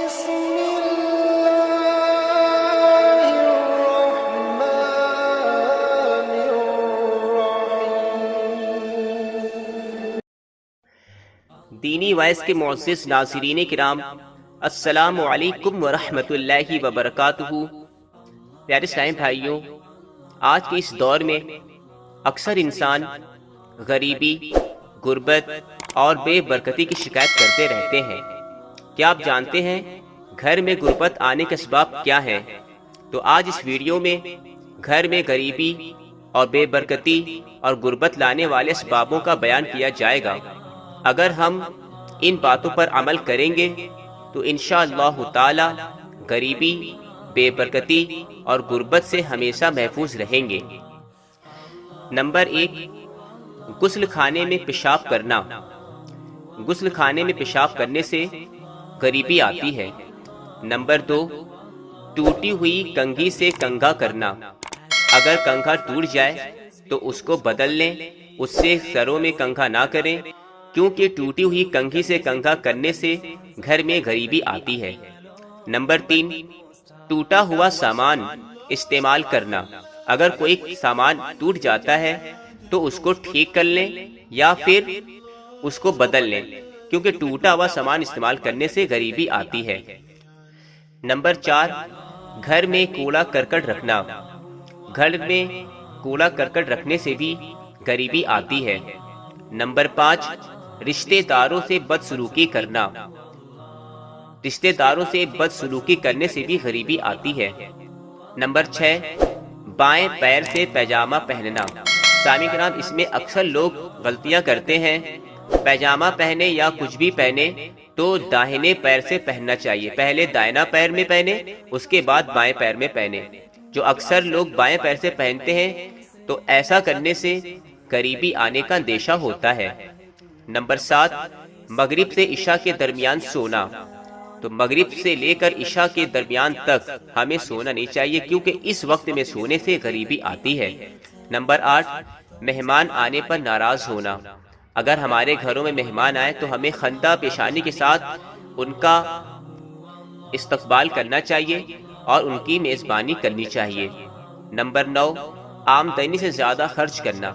بسم الله الرحمن الرحيم۔ دینی وائس کے معزز ناظرین کرام، السلام علیکم ورحمۃ اللہ وبرکاتہ۔ پیارے اسلامی بھائیوں، آج کے اس دور میں اکثر انسان غریبی، غربت اور بے برکتی کی شکایت کرتے رہتے ہیں۔ کیا آپ جانتے ہیں گھر میں غربت آنے کے اسباب کیا ہیں؟ تو آج اس ویڈیو میں گھر میں غریبی اور بے برکتی اور غربت لانے والے اسبابوں کا بیان کیا جائے گا۔ اگر ہم ان باتوں پر عمل کریں گے تو انشاءاللہ تعالی غریبی، بے برکتی اور غربت سے ہمیشہ محفوظ رہیں گے۔ نمبر 1، غسل خانے میں پیشاب کرنا۔ غسل خانے میں پیشاب کرنے سے غریبی آتی ہے۔ نمبر 2، ٹوٹی ہوئی کنگھی سے کنگھا کرنا۔ اگر کنگھا ٹوٹ جائے تو اس کو بدل لیں، اس سے سروں میں کنگھا نہ کریں، کیونکہ ٹوٹی ہوئی کنگھی سے کنگھا کرنے سے گھر میں غریبی آتی ہے۔ نمبر 3، ٹوٹا ہوا سامان استعمال کرنا۔ اگر کوئی سامان ٹوٹ جاتا ہے تو اس کو ٹھیک کر لیں یا پھر اس کو بدل لیں، کیونکہ ٹوٹا ہوا سامان استعمال کرنے سے غریبی آتی ہے۔ نمبر 4، گھر میں کوڑا کرکٹ رکھنا۔ گھر میں کوڑا کرکٹ رکھنے سے بھی غریبی آتی ہے۔ نمبر 5، رشتہ داروں سے بدسلوکی کرنا۔ رشتہ داروں سے بدسلوکی کرنے سے بھی غریبی آتی ہے۔ نمبر 6، بائیں پیر سے پیجامہ پہننا۔ سامعین کرام، اس میں اکثر لوگ غلطیاں کرتے ہیں۔ پیجامہ پہنے یا کچھ بھی پہنے تو داہنے پیر سے پہننا چاہیے، پہلے دائنا پیر میں پہنے، اس کے بعد بائیں پیر میں پہنے۔ جو اکثر لوگ بائیں پیر سے پہنتے ہیں تو ایسا کرنے سے غریبی آنے کا اندیشہ ہوتا ہے۔ نمبر 7، مغرب سے عشاء کے درمیان سونا۔ تو مغرب سے لے کر عشاء کے درمیان تک ہمیں سونا نہیں چاہیے، کیونکہ اس وقت میں سونے سے غریبی آتی ہے۔ نمبر 8، مہمان آنے پر ناراض ہونا۔ اگر ہمارے گھروں میں مہمان آئے تو ہمیں خندہ پیشانی کے ساتھ ان کا استقبال کرنا چاہیے اور ان کی میزبانی کرنی چاہیے۔ نمبر 9، آمدنی سے زیادہ خرچ کرنا۔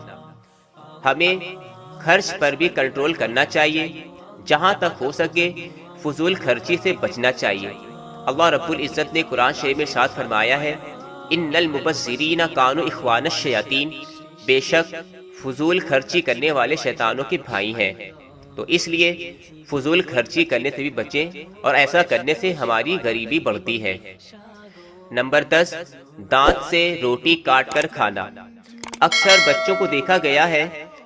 ہمیں خرچ پر بھی کنٹرول کرنا چاہیے، جہاں تک ہو سکے فضول خرچی سے بچنا چاہیے۔ اللہ رب العزت نے قرآن شریف میں ارشاد فرمایا ہے، ان المبذرین کانوا اخوان الشیاطین، بے شک فضول خرچی کرنے والے شیطانوں کے بھائی ہیں۔ تو اس لیے فضول خرچی کرنے سے بھی بچیں، اور ایسا کرنے سے ہماری غریبی بڑھتی ہے۔ نمبر 10، دانت سے روٹی کاٹ کر کھانا۔ اکثر بچوں کو دیکھا گیا ہے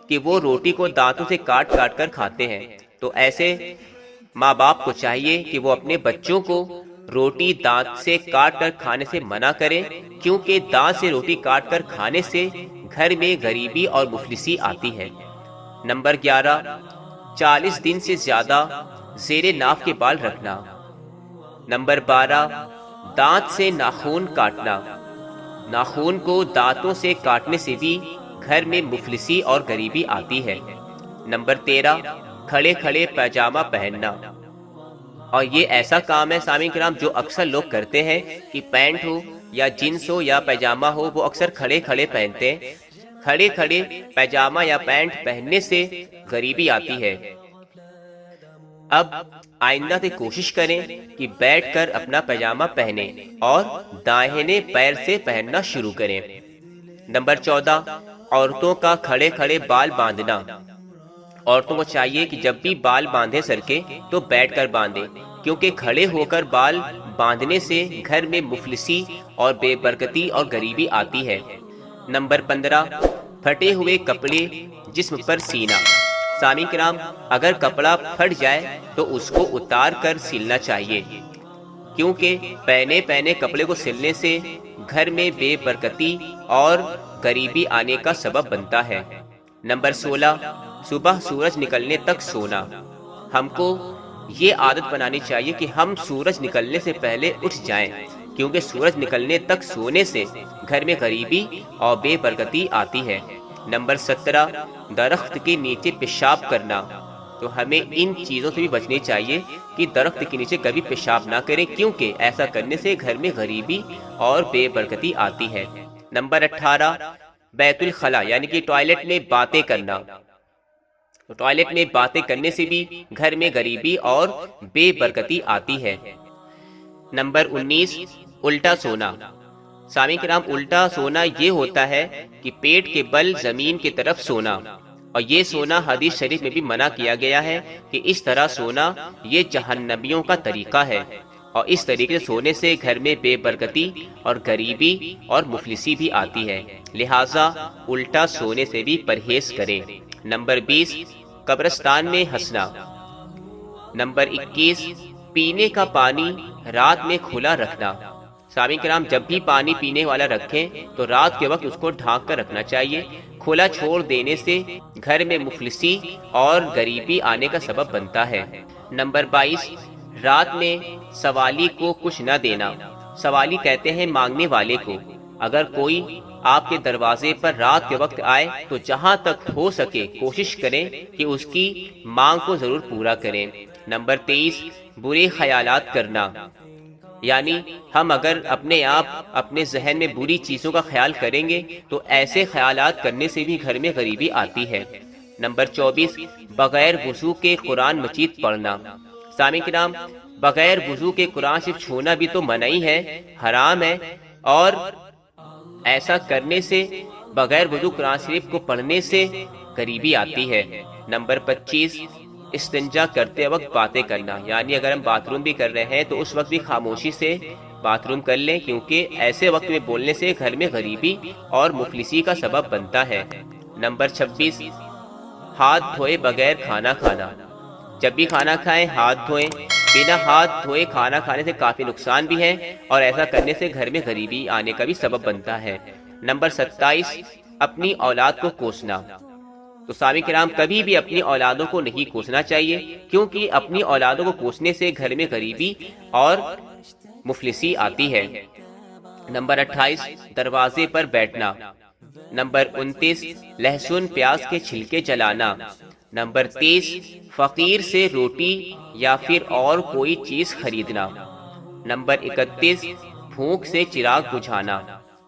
کہ وہ روٹی کو دانتوں سے کاٹ کاٹ کر کھاتے ہیں۔ تو ایسے ماں باپ کو چاہیے کہ وہ اپنے بچوں کو روٹی دانت سے کاٹ کر کھانے سے منع کریں، کیونکہ دانت سے روٹی کاٹ کر کھانے سے گھر میں غریبی اور مفلسی آتی ہے۔ نمبر 11، 40 دن سے زیادہ زیر ناف کے بال رکھنا۔ نمبر 12، دانت سے ناخون کاٹنا۔ ناخون کو دانتوں سے کاٹنے سے بھی گھر میں مفلسی اور غریبی آتی ہے۔ نمبر 13، کھڑے کھڑے پیجامہ پہننا۔ اور یہ ایسا کام ہے سامعین کرام جو اکثر لوگ کرتے ہیں کہ پینٹ ہو یا جینس ہو یا پیجامہ ہو، وہ اکثر کھڑے کھڑے پہنتے ہیں۔ کھڑے کھڑے پیجامہ یا پینٹ پہننے سے غریبی آتی ہے۔ اب آئندہ سے کوشش کریں کہ بیٹھ کر اپنا پیجامہ پہنیں اور داہنے پیر سے پہننا شروع کریں۔ نمبر 14، عورتوں کا کھڑے کھڑے بال باندھنا۔ عورتوں کو چاہیے کہ جب بھی بال باندھے سر کے تو بیٹھ کر باندھیں، کیونکہ کھڑے ہو کر بال باندھنے سے گھر میں مفلسی اور بے برکتی اور غریبی آتی ہے۔ نمبر 15، پھٹے ہوئے کپڑے جسم پر سینا۔ سامعین کرام، اگر کپڑا پھٹ جائے تو اس کو اتار کر سلنا چاہیے، کیونکہ پہنے کپڑے کو سلنے سے گھر میں بے برکتی اور غریبی آنے کا سبب بنتا ہے۔ نمبر 16، صبح سورج نکلنے تک سونا۔ ہم کو یہ عادت بنانی چاہیے کہ ہم سورج نکلنے سے پہلے اٹھ جائیں، کیونکہ سورج نکلنے تک سونے سے گھر میں غریبی اور بے برکتی آتی ہے۔ نمبر 17، درخت کے نیچے پیشاب کرنا۔ تو ہمیں ان چیزوں سے بھی بچنی چاہیے کہ درخت کے نیچے کبھی پیشاب نہ کریں، کیونکہ ایسا کرنے سے گھر میں غریبی اور بے برکتی آتی ہے۔ نمبر 18 بیت الخلا یعنی کہ ٹوائلٹ میں باتیں کرنا۔ تو ٹوائلٹ میں باتیں کرنے سے بھی گھر میں غریبی اور بے برکتی آتی ہے۔ نمبر 19 الٹا سونا۔ سامعین کرام، الٹا سونا یہ ہوتا ہے کہ پیٹ کے بل زمین کی طرف سونا، اور یہ سونا حدیث شریف میں بھی منع کیا گیا ہے کہ اس طرح سونا یہ جہنمیوں کا طریقہ ہے، اور اس طریقے سے سونے سے گھر میں بے برکتی اور غریبی اور مفلسی بھی آتی ہے، لہٰذا الٹا سونے سے بھی پرہیز کریں۔ نمبر 20 قبرستان میں ہنسنا۔ نمبر 21 پینے کا پانی رات میں کھلا رکھنا۔ سامعین کرام، جب بھی پانی پینے والا رکھیں تو رات کے وقت اس کو ڈھانک کر رکھنا چاہیے۔ کھلا چھوڑ دینے سے گھر میں مفلسی اور غریبی آنے کا سبب بنتا ہے۔ نمبر 22 رات میں سوالی کو کچھ نہ دینا۔ سوالی کہتے ہیں مانگنے والے کو۔ اگر کوئی آپ کے دروازے پر رات کے وقت آئے تو جہاں تک ہو سکے کوشش کریں کہ اس کی مانگ کو ضرور پورا کریں۔ نمبر 23 برے خیالات کرنا، یعنی ہم اگر اپنے آپ اپنے ذہن میں بری چیزوں کا خیال کریں گے تو ایسے خیالات کرنے سے بھی گھر میں غریبی آتی ہے۔ نمبر 24 بغیر وضو کے قرآن مجید پڑھنا۔ سامعین کرام، بغیر وضو کے قرآن صرف چھونا بھی تو منعی ہے، حرام ہے، اور ایسا کرنے سے بغیر وضو قرآن شریف کو پڑھنے سے غریبی آتی ہے۔ نمبر 25 استنجا کرتے وقت باتیں کرنا، یعنی اگر ہم باتھ روم بھی کر رہے ہیں تو اس وقت بھی خاموشی سے باتھ روم کر لیں، کیونکہ ایسے وقت میں بولنے سے گھر میں غریبی اور مفلسی کا سبب بنتا ہے۔ نمبر 26 ہاتھ دھوئے بغیر کھانا کھانا۔ جب بھی کھانا کھائیں ہاتھ دھوئیں، بنا ہاتھ دھوئے کھانا کھانے سے کافی نقصان بھی ہے، اور ایسا کرنے سے گھر میں غریبی آنے کا بھی سبب بنتا ہے۔ نمبر 27 اپنی اولاد کو کوسنا۔ تو سامعین کرام، کبھی بھی اپنی اولادوں کو نہیں کوسنا چاہیے، کیونکہ اپنی اولادوں کو کوسنے سے گھر میں غریبی اور مفلسی آتی ہے۔ نمبر 28 دروازے پر بیٹھنا۔ نمبر 29 لہسن پیاز کے چھلکے جلانا۔ نمبر 30 فقیر سے روٹی یا پھر اور کوئی چیز خریدنا۔ نمبر 31 بھوک سے چراغ بجھانا۔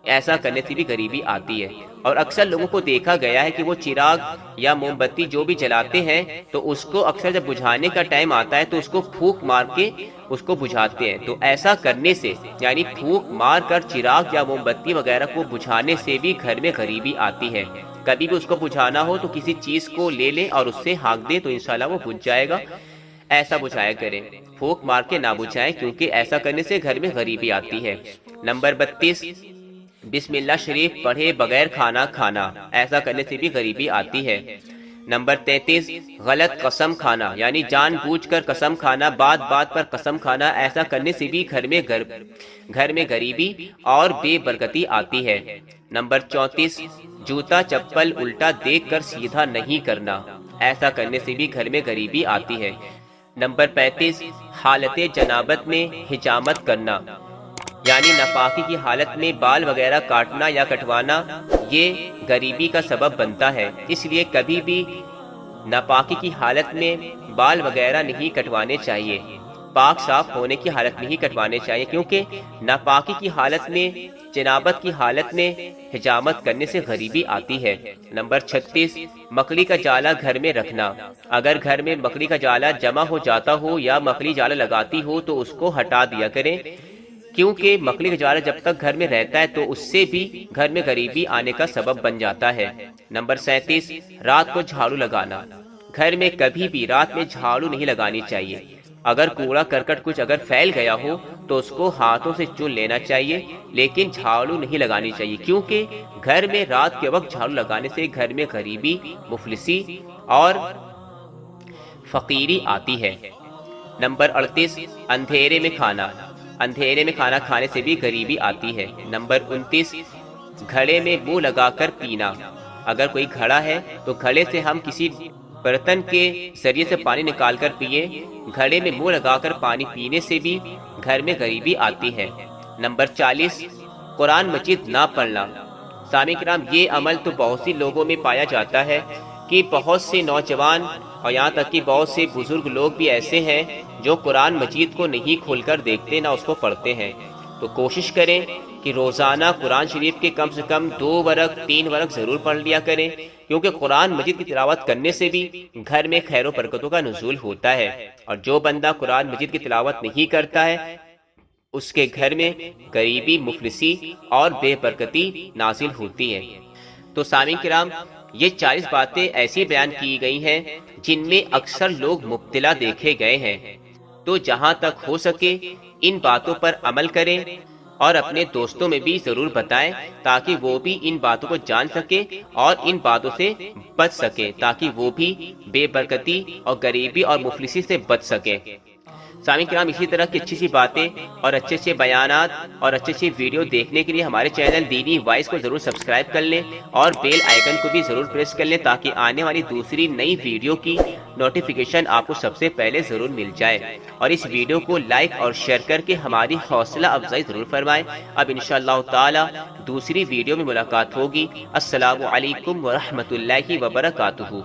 ایسا کرنے سے بھی غریبی آتی ہے، اور اکثر لوگوں کو دیکھا گیا ہے کہ وہ چراغ یا موم بتی جو بھی جلاتے ہیں تو اس کو اکثر جب بجھانے کا ٹائم آتا ہے تو اس کو پھونک مار کے اس کو بجھاتے ہیں۔ تو ایسا کرنے سے یعنی پھونک مار کر چراغ یا موم بتی وغیرہ کو بجھانے سے بھی گھر میں غریبی آتی ہے۔ کبھی بھی اس کو بجھانا ہو تو کسی چیز کو لے لیں اور اس سے ہانک دیں تو انشاءاللہ وہ بجھ جائے گا۔ ایسا بجھایا کریں، پھونک مار کے نہ بجھائیں، کیونکہ ایسا کرنے سے گھر میں غریبی آتی ہے۔ نمبر 32 بسم اللہ شریف پڑھے بغیر کھانا کھانا۔ ایسا کرنے سے بھی غریبی آتی ہے۔ نمبر 33 غلط قسم کھانا، یعنی جان بوجھ کر قسم کھانا، بات بات پر قسم کھانا۔ ایسا کرنے سے بھی گھر میں غریبی اور بے برکتی آتی ہے۔ نمبر 34 جوتا چپل الٹا دیکھ کر سیدھا نہیں کرنا۔ ایسا کرنے سے بھی گھر میں غریبی آتی ہے۔ نمبر 35 حالت جنابت میں حجامت کرنا، یعنی ناپاکی کی حالت میں بال وغیرہ کاٹنا یا کٹوانا، یہ غریبی کا سبب بنتا ہے۔ اس لیے کبھی بھی ناپاکی کی حالت میں بال وغیرہ نہیں کٹوانے چاہیے، پاک صاف ہونے کی حالت میں ہی کٹوانے چاہیے، کیونکہ ناپاکی کی حالت میں جنابت کی حالت میں حجامت کرنے سے غریبی آتی ہے۔ نمبر 36 مکڑی کا جالا گھر میں رکھنا۔ اگر گھر میں مکڑی کا جالا جمع ہو جاتا ہو یا مکڑی جالا لگاتی ہو تو اس کو ہٹا دیا کریں، کیونکہ مکڑی کا جالا جب تک گھر میں رہتا ہے تو اس سے بھی گھر میں غریبی آنے کا سبب بن جاتا ہے۔ نمبر 37 رات کو جھاڑو لگانا۔ گھر میں کبھی بھی رات میں جھاڑو نہیں لگانی چاہیے۔ اگر کوڑا کرکٹ کچھ اگر پھیل گیا ہو تو اس کو ہاتھوں سے چن لینا چاہیے، لیکن جھاڑو نہیں لگانی چاہیے، کیونکہ گھر میں رات کے وقت جھاڑو لگانے سے گھر میں غریبی، مفلسی اور فقیری آتی ہے۔ نمبر 38 اندھیرے میں کھانا۔ اندھیرے میں کھانا کھانے سے بھی غریبی آتی ہے۔ نمبر 29 گھڑے میں منہ لگا کر پینا۔ اگر کوئی گھڑا ہے تو گھڑے سے ہم کسی برتن کے ذریعے سے پانی نکال کر پیے، گھڑے میں منہ لگا کر پانی پینے سے بھی گھر میں غریبی آتی ہے۔ نمبر 40 قرآن مجید نہ پڑھنا۔ سامعین کرام، یہ عمل تو بہت سی لوگوں میں پایا جاتا ہے کہ بہت سے نوجوان اور یہاں تک کہ بہت سے بزرگ لوگ بھی ایسے ہیں جو قرآن مجید کو نہیں کھول کر دیکھتے نہ اس کو پڑھتے ہیں۔ تو کوشش کریں کہ روزانہ قرآن شریف کے کم سے کم 2 ورق 3 ورق ضرور پڑھ لیا کریں، کیونکہ قرآن مجید کی تلاوت کرنے سے بھی گھر میں خیر و برکتوں کا نزول ہوتا ہے، اور جو بندہ قرآن مجید کی تلاوت نہیں کرتا ہے اس کے گھر میں غریبی، مفلسی اور بے برکتی نازل ہوتی ہے۔ تو سامعین کرام، یہ 40 باتیں ایسی بیان کی گئی ہیں جن میں اکثر لوگ مبتلا دیکھے گئے ہیں، تو جہاں تک ہو سکے ان باتوں پر عمل کریں اور اپنے دوستوں میں بھی ضرور بتائیں تاکہ وہ بھی ان باتوں کو جان سکے اور ان باتوں سے بچ سکے، تاکہ وہ بھی بے برکتی اور غریبی اور مفلسی سے بچ سکے۔ سامعین کرام، اسی طرح کی اچھی باتیں اور اچھے بیانات اور اچھی ویڈیو دیکھنے کے لیے ہمارے چینل دینی وائس کو ضرور سبسکرائب کر لیں اور بیل آئیکن کو بھی ضرور پریس کر لیں تاکہ آنے والی دوسری نئی ویڈیو کی نوٹیفیکیشن آپ کو سب سے پہلے ضرور مل جائے، اور اس ویڈیو کو لائک اور شیئر کر کے ہماری حوصلہ افزائی ضرور فرمائیں۔ اب انشاءاللہ تعالی دوسری ویڈیو میں ملاقات ہوگی۔ السلام علیکم ورحمۃ اللہ وبرکاتہ۔